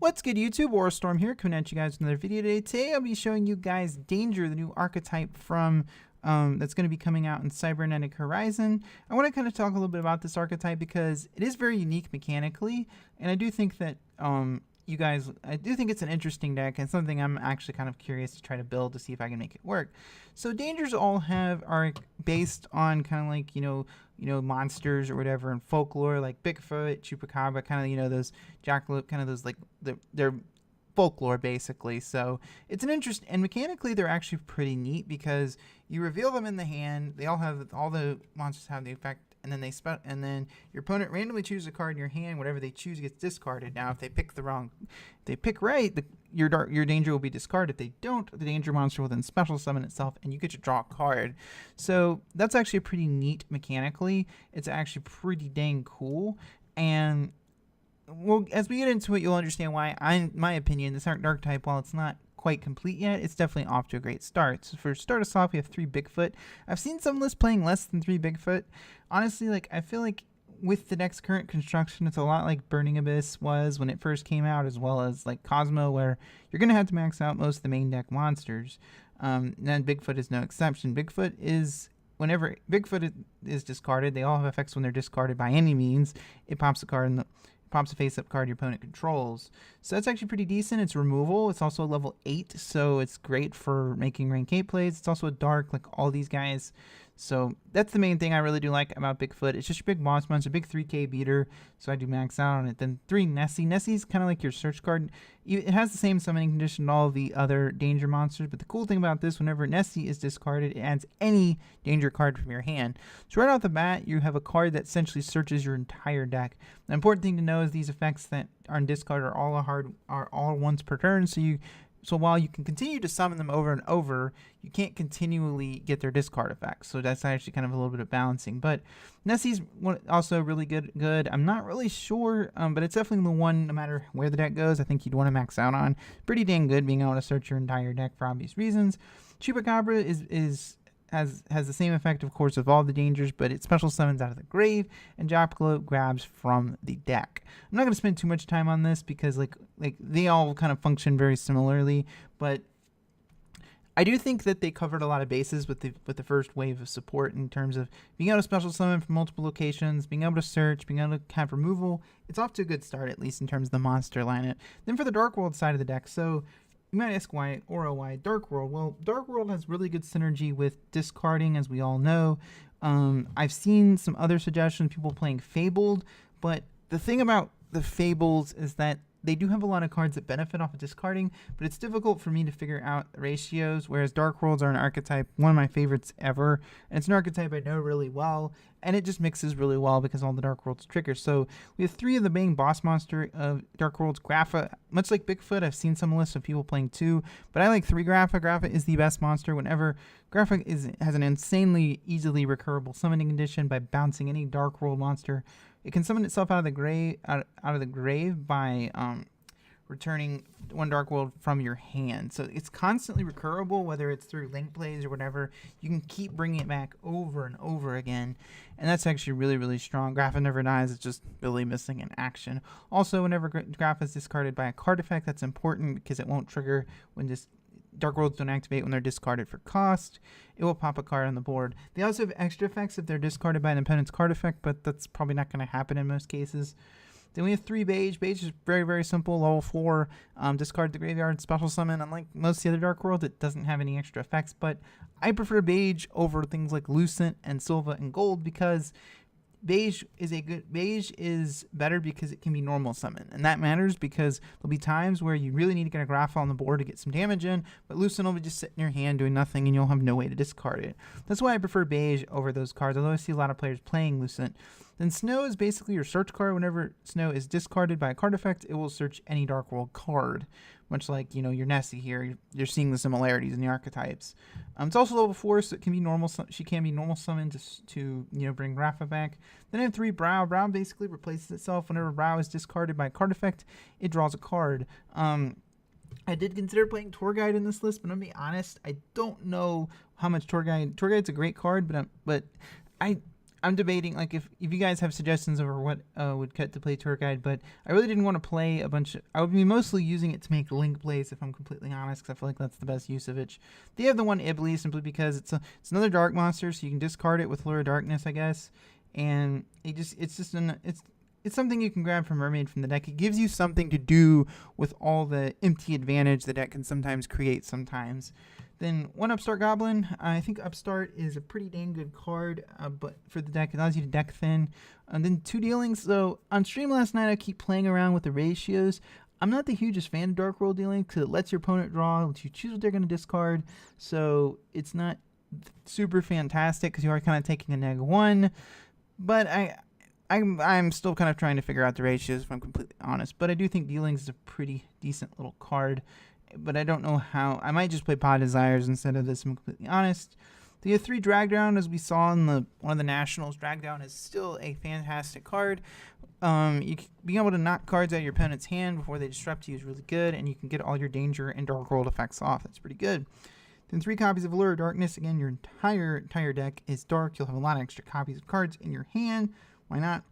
What's good, YouTube? Storm here, coming at you guys with another video today. Today I'll be showing you guys Danger, the new archetype from that's going to be coming out in Cybernetic Horizon. I want to kind of talk a little bit about this archetype because it is very unique mechanically, and I do think that I do think it's an interesting deck and something I'm actually kind of curious to try to build to see if I can make it work. So Dangers are based on kind of like monsters or whatever in folklore, like Bigfoot, Chupacabra, kind of those jackalope, kind of those like they're folklore basically. So it's an interest, and mechanically they're actually pretty neat because you reveal them in the hand. They all the monsters have the effect. And then your opponent randomly chooses a card in your hand. Whatever they choose gets discarded. Now, if they pick right, your danger will be discarded. If they don't, the danger monster will then special summon itself, and you get to draw a card. So that's actually pretty neat mechanically. It's actually pretty dang cool. And well, as we get into it, you'll understand why. In my opinion, this archetype, while it's not quite complete yet, it's definitely off to a great start. So for start us off, we have 3 Bigfoot. I've seen some lists playing less than 3 Bigfoot. Honestly, I feel like with the next current construction, it's a lot like Burning Abyss was when it first came out, as well as like Cosmo, where you're going to have to max out most of the main deck monsters. And Bigfoot is no exception. Whenever Bigfoot is discarded, they all have effects when they're discarded by any means. It pops a card pops a face-up card your opponent controls. So that's actually pretty decent. It's removal. It's also a level 8, so it's great for making rank 8 plays. It's also a dark, like all these guys. So that's the main thing I really do like about Bigfoot. It's just a big boss monster, a big 3k beater, so I do max out on it. Then 3 Nessie. Nessie's kind of like your search card. It has the same summoning condition to all the other danger monsters, but the cool thing about this, whenever Nessie is discarded, it adds any danger card from your hand. So right off the bat, you have a card that essentially searches your entire deck. The important thing to know is these effects that are in discard are all once per turn, so while you can continue to summon them over and over, you can't continually get their discard effects. So that's actually kind of a little bit of balancing. But Nessie's also really good. I'm not really sure, but it's definitely the one, no matter where the deck goes, I think you'd want to max out on. Pretty dang good, being able to search your entire deck for obvious reasons. Chupacabra has the same effect, of course, of all the dangers, but it special summons out of the grave, and Jackalope grabs from the deck. I'm not going to spend too much time on this because like they all kind of function very similarly, but I do think that they covered a lot of bases with the first wave of support in terms of being able to special summon from multiple locations, being able to search, being able to have removal. It's off to a good start, at least in terms of the monster lineup. Then for the Dark World side of the deck, so you might ask why Dark World? Well, Dark World has really good synergy with discarding, as we all know. I've seen some other suggestions, people playing Fabled, but the thing about the Fables is that they do have a lot of cards that benefit off of discarding, but it's difficult for me to figure out the ratios, whereas Dark Worlds are an archetype, one of my favorites ever, and it's an archetype I know really well, and it just mixes really well because all the Dark Worlds triggers. So we have 3 of the main boss monster of Dark Worlds. Grapha, much like Bigfoot, I've seen some lists of people playing 2, but I like 3 Grapha. Grapha is the best monster whenever Grapha has an insanely easily recurable summoning condition by bouncing any Dark World monster. It can summon itself out of the grave by returning 1 Dark World from your hand. So it's constantly recurable, whether it's through link plays or whatever. You can keep bringing it back over and over again, and that's actually really, really strong. Grapha never dies. It's just really missing in action. Also, whenever Grapha is discarded by a card effect, that's important because it won't trigger when Dark Worlds don't activate when they're discarded for cost. It will pop a card on the board. They also have extra effects if they're discarded by an opponent's card effect, but that's probably not going to happen in most cases. Then we have 3 Beige. Beige is very, very simple. Level 4, discard the graveyard, special summon. Unlike most of the other Dark World, it doesn't have any extra effects, but I prefer Beige over things like Lucent and Silva and Gold because Beige is better because it can be normal summon, and that matters because there'll be times where you really need to get a Grapha on the board to get some damage in, but Lucent will be just sitting in your hand doing nothing, and you'll have no way to discard it. That's why I prefer Beige over those cards, although I see a lot of players playing Lucent. Then Snow is basically your search card. Whenever Snow is discarded by a card effect, it will search any Dark World card. Much like, your Nessie here, you're seeing the similarities in the archetypes. It's also level 4, so it can be normal. She can be normal summoned to bring Grapha back. Then I have 3 Brow. Brow basically replaces itself. Whenever Brow is discarded by a card effect, it draws a card. I did consider playing Tour Guide in this list, but I'm gonna be honest, I don't know how much Tour Guide. Tour Guide's a great card, but I'm debating, like, if you guys have suggestions over what would cut to play tour guide, but I really didn't want to play a bunch of, I would be mostly using it to make link plays, if I'm completely honest, because I feel like that's the best use of it. They have the one Iblis simply because it's another dark monster, so you can discard it with Lure of Darkness, I guess, and it's something you can grab from Mermaid from the deck. It gives you something to do with all the empty advantage the deck can sometimes create sometimes. Then one Upstart Goblin. I think Upstart is a pretty dang good card, but for the deck, it allows you to deck thin. And then 2 dealings. So on stream last night, I keep playing around with the ratios. I'm not the hugest fan of Dark Roll Dealing because it lets your opponent draw, lets you choose what they're going to discard. So it's not super fantastic because you are kind of taking a -1. But I'm still kind of trying to figure out the ratios, if I'm completely honest. But I do think Dealings is a pretty decent little card. But I don't know how. I might just play Pod Desires instead of this, if I'm completely honest. The 3 Drag Down, as we saw in one of the Nationals, Drag Down is still a fantastic card. Being able to knock cards out of your opponent's hand before they disrupt you is really good, and you can get all your danger and dark rolled effects off. That's pretty good. Then 3 copies of Allure of Darkness. Again, your entire deck is dark. You'll have a lot of extra copies of cards in your hand. Why not?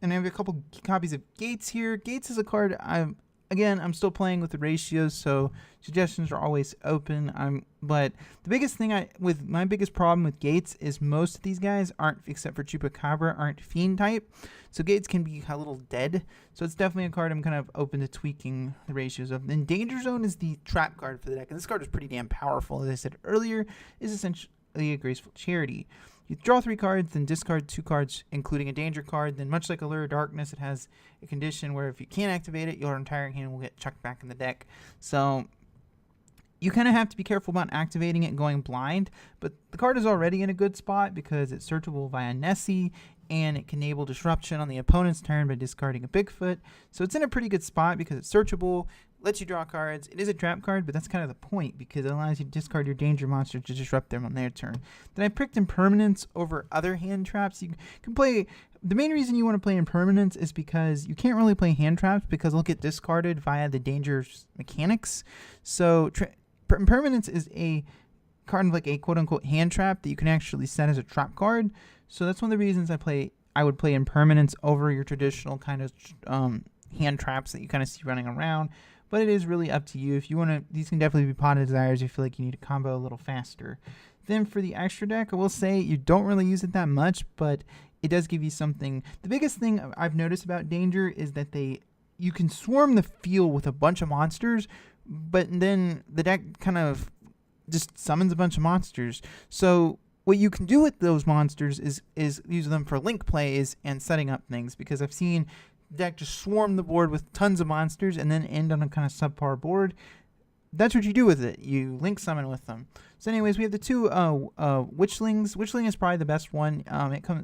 And I have a couple copies of Gates here. Gates is a card I'm still playing with the ratios, so suggestions are always open. But the biggest thing my biggest problem with Gates is most of these guys aren't, except for Chupacabra, aren't Fiend type. So Gates can be a little dead. So it's definitely a card I'm kind of open to tweaking the ratios of. Then Danger Zone is the trap card for the deck, and this card is pretty damn powerful. As I said earlier, is essentially a Graceful Charity. You draw 3 cards, then discard 2 cards, including a danger card. Then, much like Allure of Darkness, it has a condition where if you can't activate it, your entire hand will get chucked back in the deck. So you kind of have to be careful about activating it and going blind. But the card is already in a good spot because it's searchable via Nessie, and it can enable disruption on the opponent's turn by discarding a Bigfoot. So it's in a pretty good spot because it's searchable, lets you draw cards. It is a trap card, but that's kind of the point because it allows you to discard your danger monster to disrupt them on their turn. Then I picked Impermanence over other hand traps. You can play. The main reason you want to play Impermanence is because you can't really play hand traps because they'll get discarded via the danger mechanics. So Impermanence is a card of like a quote-unquote hand trap that you can actually set as a trap card. So that's one of the reasons I would play Impermanence over your traditional kind of hand traps that you kind of see running around. But it is really up to you. If you want to, these can definitely be Pot of Desires if you feel like you need to combo a little faster. Then for the extra deck, I will say you don't really use it that much, but it does give you something. The biggest thing I've noticed about Danger is that you can swarm the field with a bunch of monsters, but then the deck kind of just summons a bunch of monsters. So what you can do with those monsters is use them for link plays and setting up things, because I've seen deck just swarm the board with tons of monsters and then end on a kind of subpar board. That's what you do with it. You link summon with them. So anyways, we have the 2 Witchlings. Witchling is probably the best one.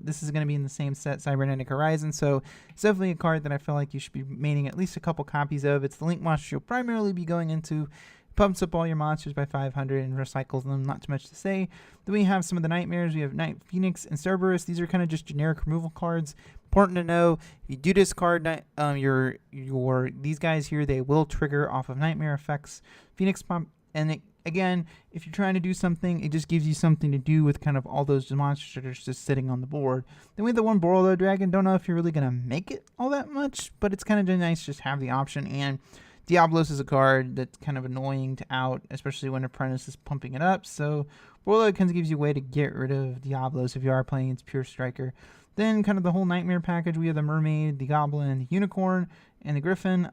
This is going to be in the same set, Cybernetic Horizon, so it's definitely a card that I feel like you should be maining at least a couple copies of. It's the link monster you'll primarily be going into. Pumps up all your monsters by 500 and recycles them. Not too much to say. Then we have some of the Nightmares. We have Night Phoenix and Cerberus. These are kind of just generic removal cards. Important to know, if you do discard these guys here, they will trigger off of Nightmare effects. Phoenix Pump, and again, if you're trying to do something, it just gives you something to do with kind of all those monsters that are just sitting on the board. Then we have the 1 Borolo Dragon. Don't know if you're really going to make it all that much, but it's kind of nice just have the option. And Diablos is a card that's kind of annoying to out, especially when Apprentice is pumping it up. So Borolo kind of gives you a way to get rid of Diablos if you are playing its Pure Striker. Then kind of the whole Nightmare package, we have the Mermaid, the Goblin, the Unicorn, and the Griffin.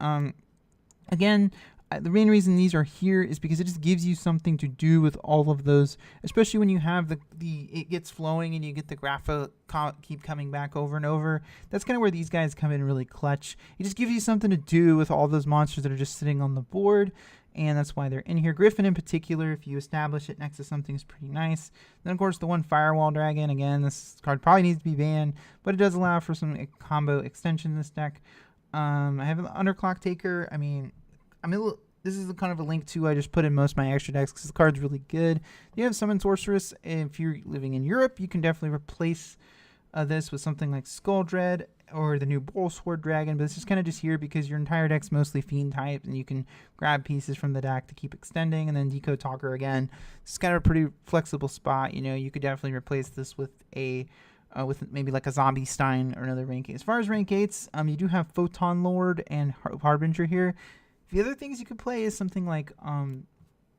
Again, the main reason these are here is because it just gives you something to do with all of those, especially when you have it gets flowing and you get the grapha keep coming back over and over. That's kind of where these guys come in really clutch. It just gives you something to do with all those monsters that are just sitting on the board, and that's why they're in here. Griffin in particular, if you establish it next to something, is pretty nice. Then of course the 1 Firewall Dragon. Again, this card probably needs to be banned, but it does allow for some combo extension in this deck. I have an Underclock Taker. This is kind of a link to I just put in most of my extra decks because the card's really good. You have Summon Sorceress. If you're living in Europe, you can definitely replace this with something like Skull Dread or the new Bull Sword Dragon, but this is kind of just here because your entire deck's mostly Fiend type, and you can grab pieces from the deck to keep extending. And then Decode Talker again. It's kind of a pretty flexible spot. You could definitely replace this with a with maybe like a Zombie Stein or another rank 8. As far as rank 8s, you do have Photon Lord and Harbinger here. The other things you could play is something like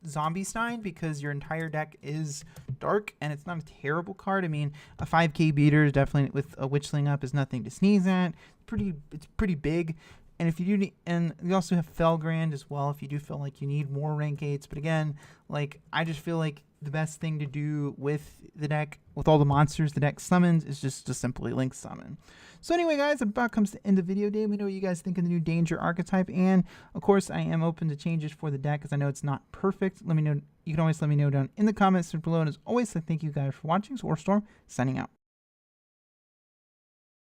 Zombie Stein, because your entire deck is dark and it's not a terrible card. I mean, a 5k beater definitely with a Witchling up is nothing to sneeze at. It's pretty big. And if you do need, and you also have Felgrand as well if you do feel like you need more rank 8s. But again, like, I just feel like the best thing to do with the deck, with all the monsters the deck summons, is just to simply link summon. So anyway, guys, about comes to the end of the video day. Let me know what you guys think of the new Danger archetype. And of course, I am open to changes for the deck because I know it's not perfect. Let me know. You can always let me know down in the comments below. And as always, thank you guys for watching. So Warstorm signing out.